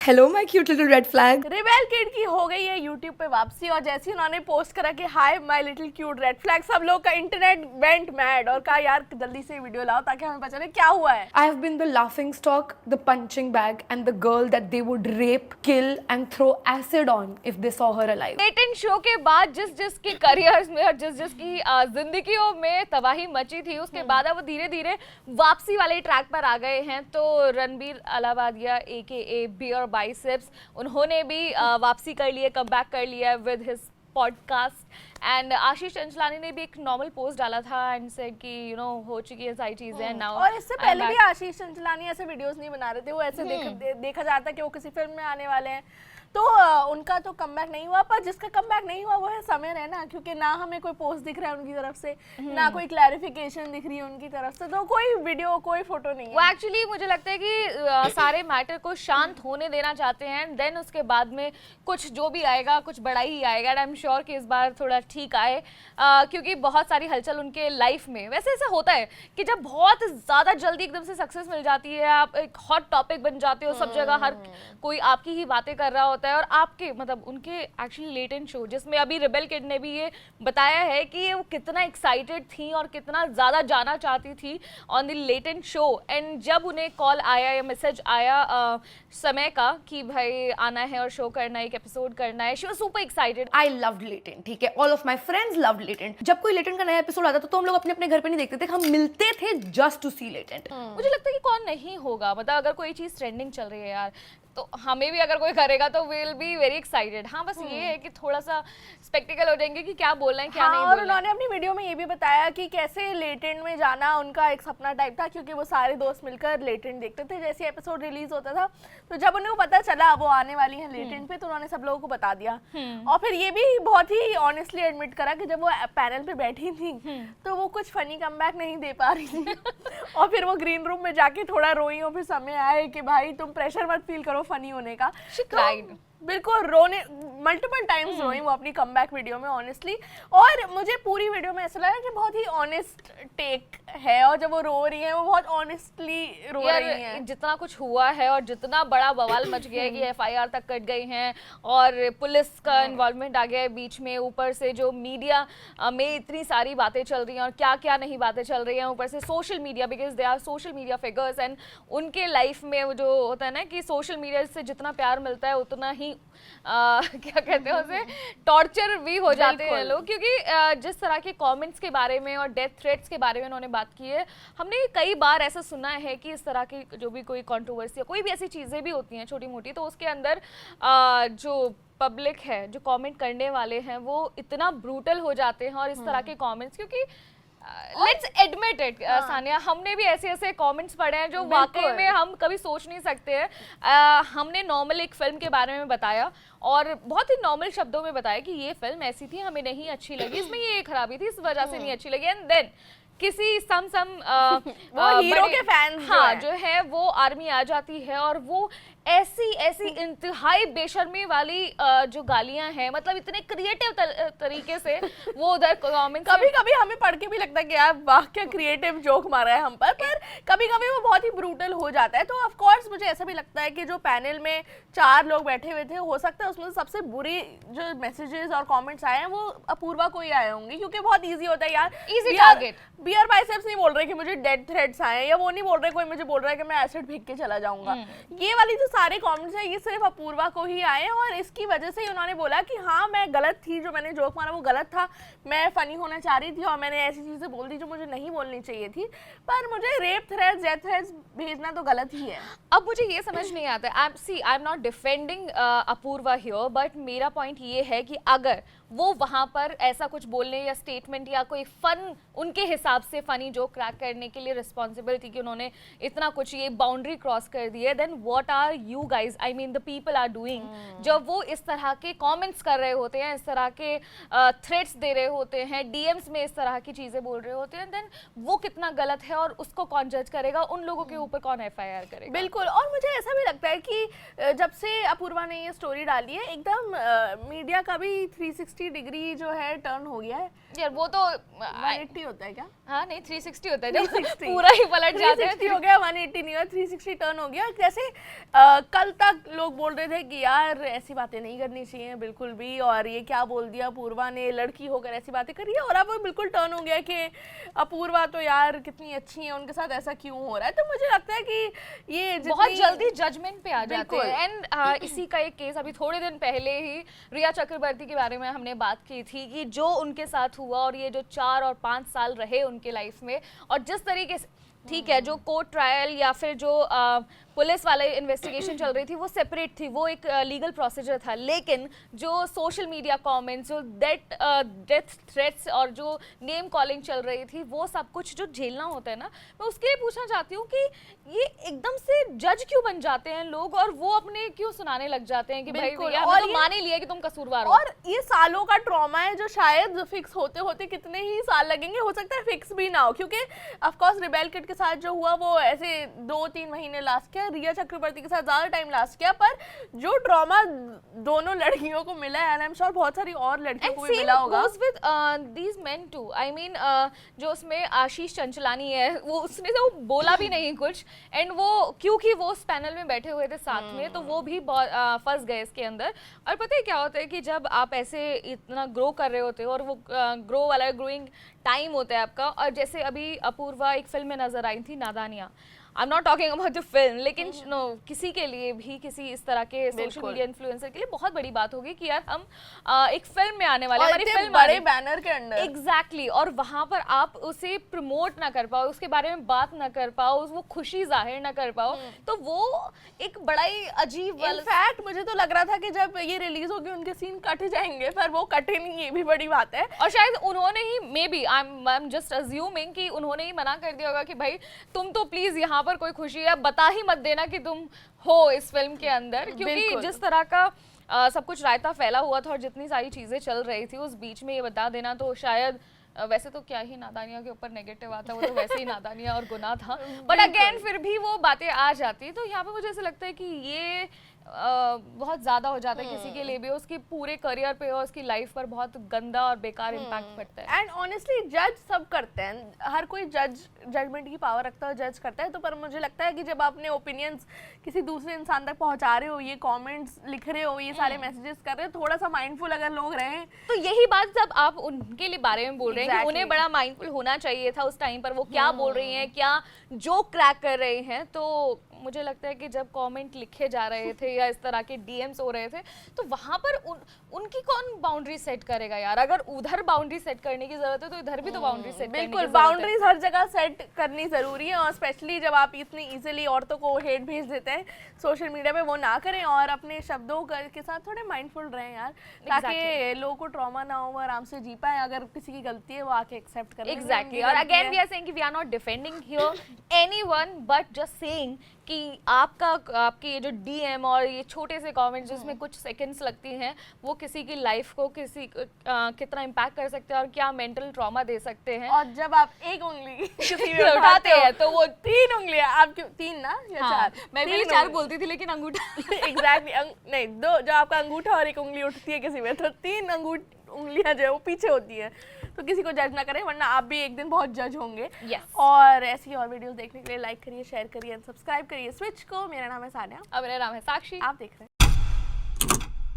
Hello my cute little red flag. Rebel kid की हो गई है यूट्यूब पे वापसी और जैसे ही उन्होंने पोस्ट करा कि hi my little cute red flag, सब लोग का इंटरनेट वेंट मैड और कहा यार जल्दी से वीडियो लाओ ताकि हमें पता चले क्या हुआ है। I have been the laughing stock, the punching bag and the girl that they would rape, kill and throw acid on if they saw her alive. Latent show के बाद जिस जिस की करियर्स में और जिस जिस की जिंदगियों में तबाही मची थी, उसके बाद अब वो धीरे धीरे वापसी वाले ट्रैक पर आ गए हैं। तो Ranbir Allahbadia AKA beer biceps, उन्होंने भी वापसी कर ली है, कमबैक कर लिया है विद हिज पॉडकास्ट। एंड आशीष चंचलानी ने भी एक नॉर्मल पोस्ट डाला था एंड सेड कि यू नो हो चुकी है सारी चीजें नाउ। और इससे पहले भी आशीष चंचलानी ऐसे वीडियोस नहीं बना रहे थे, वो ऐसे देखा जाता कि वो किसी फिल्म में आने वाले हैं, तो उनका तो कमबैक नहीं हुआ। पर जिसका कमबैक नहीं हुआ वो है समय रैना, क्योंकि ना हमें कोई पोस्ट दिख रहा है उनकी तरफ से, ना कोई क्लैरिफिकेशन दिख रही है उनकी तरफ से, तो कोई वीडियो कोई फोटो नहीं है। वो एक्चुअली मुझे लगता है कि सारे मैटर को शांत होने देना चाहते हैं, देन उसके बाद में कुछ जो भी आएगा कुछ बड़ा ही आएगा। एंड आई एम श्योर कि इस बार थोड़ा ठीक आए, क्योंकि बहुत सारी हलचल उनके लाइफ में। वैसे ऐसा होता है कि जब बहुत ज़्यादा जल्दी एकदम से सक्सेस मिल जाती है, आप एक हॉट टॉपिक बन जाते हो, सब जगह हर कोई आपकी ही बातें कर रहा होता है। और आपके मतलब उनके एक्चुअली लेटेंट शो, जिसमें अभी रिबेल किड ने भी ये बताया है कि वो कितना एक्साइटेड थी और कितना ज़्यादा जाना चाहती थी on the latent show. And जब उन्हें कॉल आया या मैसेज आया समय का कि भाई आना है और शो करना है, एक एपिसोड करना है, she was super excited. I loved Latent, ठीक है, all of my friends loved Latent। जब कोई Latent का नया एपिसोड आता था तो हम लोग अपने अपने घर पे नहीं देखते थे, हम मिलते थे जस्ट टू सी Latent। मुझे लगता है कि कौन नहीं होगा, मतलब अगर कोई चीज़ ट्रेंडिंग चल रही है यार, तो हमें भी अगर कोई करेगा तो विल बी वेरी एक्साइटेड। हाँ, बस ये है कि थोड़ा सा स्पेक्टिकल हो जाएंगे कि क्या बोल रहे हैं क्या नहीं बोल और रहे हैं। उन्होंने अपनी वीडियो में ये भी बताया कि कैसे लेटेंट में जाना उनका एक सपना टाइप था, क्योंकि वो सारे दोस्त मिलकर लेटेंट देखते थे जैसे एपिसोड रिलीज होता था। तो जब उन्हें पता चला वो आने वाली है लेटेंट पे, तो उन्होंने सब लोगों को बता दिया। और फिर ये भी बहुत ही ऑनेस्टली एडमिट करा कि जब वो पैनल पे बैठी थी तो वो कुछ फनी कमबैक नहीं दे पा रही थी और फिर वो ग्रीन रूम में जाके थोड़ा रोई और फिर समय आए कि भाई तुम प्रेशर मत फील करो फनी होने का। She cried. बिल्कुल रोने मल्टीपल टाइम्स रोई वो अपनी कमबैक वीडियो में ऑनेस्टली। और मुझे पूरी वीडियो में ऐसा लगा कि बहुत ही ऑनेस्ट टेक है, और जब वो रो रही है वो बहुत ऑनेस्टली रो रही है। जितना कुछ हुआ है और जितना बड़ा बवाल मच गया है कि FIR तक कट गई हैं और पुलिस का इन्वॉल्वमेंट आ गया है बीच में, ऊपर से जो मीडिया में इतनी सारी बातें चल रही हैं और क्या क्या नहीं बातें चल रही हैं, ऊपर से social media, because they are social media figures and उनके लाइफ में वो जो होता है ना कि सोशल मीडिया से जितना प्यार मिलता है उतना ही क्या कहते हैं उसे, टॉर्चर भी हो जाते हैं लोग। क्योंकि जिस तरह के कमेंट्स के बारे में और डेथ थ्रेट्स के बारे में उन्होंने बात की है, हमने कई बार ऐसा सुना है कि इस तरह की जो भी कोई कंट्रोवर्सी या कोई भी ऐसी चीज़ें भी होती हैं छोटी मोटी, तो उसके अंदर जो पब्लिक है, जो कमेंट करने वाले हैं, वो इतना ब्रूटल हो जाते हैं और इस तरह के कमेंट्स, क्योंकि लेट्स एडमिट इट सानिया, हमने भी ऐसे ऐसे कमेंट्स पढ़े हैं जो वाकई में हम कभी सोच नहीं सकते हैं। हमने नॉर्मल एक फिल्म के बारे में बताया और बहुत ही नॉर्मल शब्दों में बताया कि ये फिल्म ऐसी थी, हमें नहीं अच्छी लगी, इसमें ये खराबी थी, इस वजह से नहीं अच्छी लगी। एंड देन किसी वो हीरो के फैंस जो है वो आर्मी आ जाती है और वो ऐसी इंतहाई बेशर्मी वाली जो गालियां हैं, मतलब इतने क्रिएटिव तरीके से वो उधर कमेंट्स, कभी कभी हमें पढ़ के भी लगता है कि यार वाह क्या क्रिएटिव जोक मारा है हम पर कभी कभी वो बहुत ही ब्रूटल हो जाता है। तो ऑफ कोर्स मुझे ऐसा भी लगता है कि जो पैनल में 4 लोग बैठे हुए थे, हो सकता है उसमें सबसे बुरी जो मैसेजेस और कमेंट्स आए हैं वो अपूर्वा को ही आए होंगे, क्योंकि बहुत ईजी होता है यार, इजी टारगेट। बियर बाइसेप्स नहीं बोल रहे कि मुझे डेथ थ्रेट्स आए, या वो नहीं बोल रहे कोई मुझे बोल रहा है कि मैं एसिड फेंक के चला जाऊंगा। ये वाली जो सारे कमेंट्स हैं ये सिर्फ अपूर्वा को ही आए हैं और इसकी वजह से ही उन्होंने बोला कि हाँ मैं गलत थी, जो मैंने जोक मारा वो गलत था, मैं फनी होना चाह रही थी और मैंने ऐसी चीजें बोल दी जो मुझे नहीं बोलनी चाहिए थी। पर मुझे रेप थ्रेट्स, डेथ थ्रेट्स भेजना तो गलत ही है। अब मुझे ये समझ नहीं आता, I am not defending Apoorva here, but मेरा पॉइंट ये है कि अगर वो वहाँ पर ऐसा कुछ बोलने या स्टेटमेंट या कोई फन, उनके हिसाब से फनी जोक क्रैक करने के लिए रिस्पॉन्सिबल थी कि उन्होंने इतना कुछ ये बाउंड्री क्रॉस कर दी है, then what are you guys, I mean the people are doing. जब वो इस तरह के कमेंट्स कर रहे होते हैं, इस तरह के थ्रेट्स दे रहे होते हैं, DMs में इस तरह की चीज़ें बोल रहे होते हैं, देन वो कितना गलत है और उसको कौन जज करेगा, उन लोगों के ऊपर कौन FIR करेगा। बिल्कुल। और मुझे ऐसा भी लगता है कि जब से अपूर्वा ने ये स्टोरी डाली है, एकदम मीडिया का भी 360 360 डिग्री जो है टर्न हो गया है। यार वो तो 180 होता है क्या? हाँ नहीं 360 होता है जब 360 पूरा ही पलट जाते हैं। 360 हो गया, 180 नहीं हुआ, 360 टर्न हो गया। जैसे कल तक लोग बोल रहे थे कि यार ऐसी बातें नहीं करनी चाहिए बिल्कुल भी, और ये क्या बोल दिया अपूर्वा ने, लड़की होकर ऐसी बातें करी है। और अब वो बिल्कुल टर्न हो गया कि अपूर्वा तो यार कितनी अच्छी है, उनके साथ ऐसा क्यों हो रहा है। तो मुझे लगता है कि ये बहुत जल्दी जजमेंट पे आ जाते बिल्कुल। हैं। एंड इसी का एक केस अभी थोड़े दिन पहले ही रिया चक्रवर्ती के बारे में हमने बात की थी कि जो उनके साथ हुआ और ये जो 4 और 5 साल रहे उनके लाइफ में, और जिस तरीके से ठीक है जो कोर्ट ट्रायल या फिर जो पुलिस वाले इन्वेस्टिगेशन चल रही थी वो सेपरेट थी, वो एक लीगल प्रोसीजर था, लेकिन जो सोशल मीडिया कमेंट्स, जो डेथ थ्रेट्स और जो नेम कॉलिंग चल रही थी, वो सब कुछ जो झेलना होता है ना, मैं उसके लिए पूछना चाहती हूँ कि ये एकदम से जज क्यों बन जाते हैं लोग, और वो अपने क्यों सुनाने लग जाते हैं कि भाई बिल्कुल, भैया और हमने तो ये- मान ही लिया कि तुम कसूरवार हो। और ये सालों का ट्रॉमा है जो शायद फिक्स होते होते कितने ही साल लगेंगे, हो सकता है फिक्स भी ना हो, क्योंकि ऑफ कोर्स रिबेल किड के साथ जो हुआ वो ऐसे 2-3 महीने लास्ट किया, रिया चक्रवर्ती के साथ ज्यादा टाइम लास्ट किया, पर जो ट्रॉमा दोनों लड़कियों को मिला है, आई एम श्योर बहुत सारी और लड़कियों को भी मिला होगा। goes with these men too. I mean, जो उसमें आशीष चंचलानी है, वो उसने तो बोला भी नहीं कुछ, एंड वो क्योंकि वो उस पैनल में बैठे हुए थे साथ में, तो वो भी बहुत फंस गए इसके अंदर। और पता है क्या होता है कि जब आप ऐसे इतना ग्रो कर रहे होते हो और वो ग्रो वाला ग्रोइंग टाइम होता है आपका, और जैसे अभी अपूर्वा एक फिल्म में नजर आई थी Nadaaniyan, I am not talking about the film, लेकिन नो किसी के लिए भी, किसी इस तरह के सोशल बिल्कुल। मीडिया इन्फ्लुएंसर के लिए बहुत बड़ी बात होगी कि यार हम एक फिल्म में आने वाले, और हमारी इतने फिल्म बड़े बैनर के अंदर एग्जैक्टली, और वहां पर आप उसे प्रमोट ना कर पाओ, उसके बारे में बात ना कर पाओ, वो खुशी जाहिर ना कर पाओ, तो वो एक बड़ा ही अजीब इनफैक्ट मुझे तो लग रहा था कि जब ये रिलीज होगी उनके सीन कट जाएंगे, पर वो कटे नहीं, ये भी बड़ी बात है। और शायद उन्होंने ही maybe I am just assuming कि उन्होंने ही मना कर दिया होगा कि भाई तुम तो प्लीज यहाँ पर कोई खुशी है बता ही मत देना कि तुम हो इस फिल्म के अंदर, क्योंकि बिल्कुल। जिस तरह का सब कुछ रायता फैला हुआ था और जितनी सारी चीजें चल रही थी उस बीच में ये बता देना तो शायद वैसे तो क्या ही नादानिया के ऊपर नेगेटिव आता, वो तो वैसे ही नादानिया और गुनाह था, बट अगेन फिर भी वो बातें आ जाती। तो यहाँ पे मुझे ऐसा लगता है कि ये बहुत ज्यादा हो जाता है किसी के लिए भी, उसके पूरे करियर पे और उसकी लाइफ पर बहुत गंदा और बेकार इम्पैक्ट पड़ता है। एंड ऑनेस्टली जज सब करते हैं, हर कोई जजमेंट की पावर रखता है, जज करता है, तो पर मुझे लगता है कि जब आप अपने ओपिनियंस किसी दूसरे इंसान तक पहुंचा रहे हो, ये कमेंट्स लिख रहे हो, ये सारे मैसेजेस कर रहे हो, थोड़ा सा माइंडफुल अगर लोग रहे तो यही बात जब आप उनके लिए बारे में बोल रहे हैं कि Exactly. उन्हें बड़ा माइंडफुल होना चाहिए था उस टाइम पर, वो क्या बोल रही हैं, क्या जो क्रैक कर रहे हैं, तो मुझे लगता है कि जब कमेंट लिखे जा रहे थे या इस तरह के डीएम्स हो रहे थे, तो वहां पर उनकी कौन बाउंड्री सेट करेगा यार? अगर उधर बाउंड्री सेट करने की जरूरत है तो इधर भी तो बाउंड्री सेट करने की बिल्कुल जरूरत है। बाउंड्रीज हर जगह सेट करनी जरूरी है, और स्पेशली जब आप इतनी इजीली औरतों को हेट भेज देते हैं सोशल मीडिया पे, वो ना करें और अपने शब्दों के साथ थोड़े माइंडफुल रहें यार, ताकि लोगों को ट्रॉमा ना हो, आराम से जी पाए। अगर किसी की गलती है वो आके एक्सेप्ट कर लें। एग्जैक्टली, और अगेन वी आर सेइंग कि we are not defending here anyone, but just saying कि आपकी ये जो डीएम और ये छोटे से कमेंट्स जिसमें कुछ सेकंड्स लगती हैं, वो किसी की लाइफ को कितना इम्पैक्ट कर सकते हैं और क्या मेंटल ट्रॉमा दे सकते हैं। और जब आप एक उंगली किसी में उठाते हैं तो वो 3 उंगलियां, आप क्यों 3 ना या 4? मैं भी 4 बोलती थी लेकिन अंगूठा एग्जैक्टली नहीं, 2 जो आपका अंगूठा और एक उंगली उठती है किसी में, तो 3 उंगलियां जो है वो पीछे होती है। तो किसी को जज ना करें, वरना आप भी एक दिन बहुत जज होंगे। Yes. और ऐसी और वीडियोस देखने के लिए लाइक करिए, शेयर करिए एंड सब्सक्राइब करिए स्विच को। मेरा नाम है सानिया, अब मेरा नाम है साक्षी, आप देख रहे हैं